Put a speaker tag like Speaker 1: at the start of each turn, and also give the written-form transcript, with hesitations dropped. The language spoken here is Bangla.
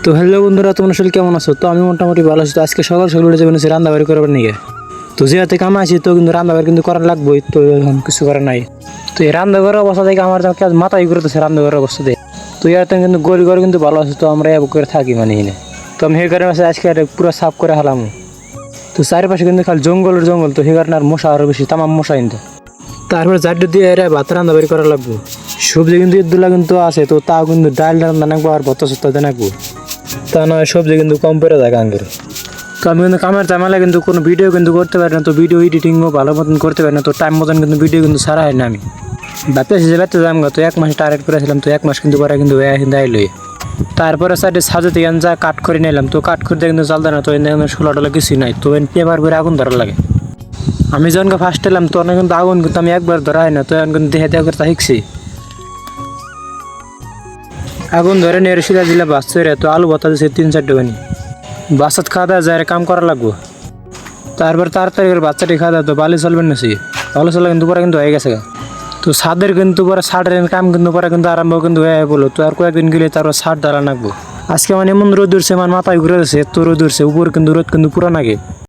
Speaker 1: তো হ্যালো বন্ধুরা, তোমরা আসলে কেমন আছো? তো আমি মোটামুটি ভালো আছি। তো আজকে সকাল সকাল উঠে যাবেন রান্নাবাড়ি করবার নিয়ে। তো যেহেতু কামে আছি তো কিন্তু রান্নাবাড়ি কিন্তু করার লাগবেই, তো এখন কিছু করার নাই। তো এই রান্নাঘরের অবস্থা দেখে আমার মাথায় ঘুরতেছে রান্নাঘরের অবস্থা দেখে। তো ইয়াতে কিন্তু গড়ি ঘর কিন্তু ভালো আছে, তো আমরা এবার করে থাকি মানে এনে। তো আমি সেই কারণে আজকে পুরো সাফ করে হালাম। তো চারিপাশে কিন্তু খালি জঙ্গলের জঙ্গল, তো সেই কারণে আর মশা আরও বেশি, তামাম মশা কিন্তু। তারপরে জাড্ডু দিয়ে এরা ভাত রান্নাবাড়ি করা লাগবে। সবজি কিন্তু এদুলা কিন্তু আছে, তো তাও কিন্তু ডাল রান্না নাকবো আর ভত্তা সত্তা দিয়ে নাকবো, তা নয় সবজি কিন্তু কম পড়ে থাকে আঙ্গের। তো আমি কিন্তু কামের ঝামেলা কিন্তু কোনো ভিডিও কিন্তু করতে পারি না, তো ভিডিও এডিটিংও ভালো মতন করতে পারি না, তো টাইম মতন কিন্তু ভিডিও কিন্তু ছাড়া হয় না। আমি ভাবতেছি যে ব্যর্থ যাম, তো 1 মাস টার্গেট করেছিলাম, তো 1 মাস কিন্তু পরে কিন্তু আইলই। তারপরে সাইডে সাজে থেকে যা কাট করে নিলাম, তো কাট করতে কিন্তু চালতে না, তো এখানে ষোলো টলা কিছুই নাই, তো পেপার করে আগুন ধরা লাগে। আমি যখন ফার্স্ট এলাম তো অনেক কিন্তু আগুন কিন্তু আমি একবার ধরা হয় না, তো এখন কিন্তু দেহে দেহ করে তা শিখছি। আগুন ধরে নিয়ে সিধা দিলে বাস চড়ে, তো আলু ভর্তা দিচ্ছে 3-4 টাকা নি। বাসাত খাওয়া দাওয়া যায় কাম করা লাগবো। তারপর তাড়াতাড়ি করে বাচ্চাটি খাওয়া দাওয়া, তো বালি চলবেন না সে ভালো চলে কিন্তু পরে কিন্তু হয়ে গেছে। তো ছাদের কিন্তু পরে ছাদের কাম কিন্তু পরে কিন্তু আরম্ভ কিন্তু হয়ে বলো, তো আর কয়েকদিন গেলে তারপর ছাদ ঢালা লাগবো। আজকে মানে এমন রোদ উঠছে, আমার মাথায় ঘুরে যাচ্ছে, এত রোদ উঠছে, উপর কিন্তু রোদ কিন্তু পুরো নাগে।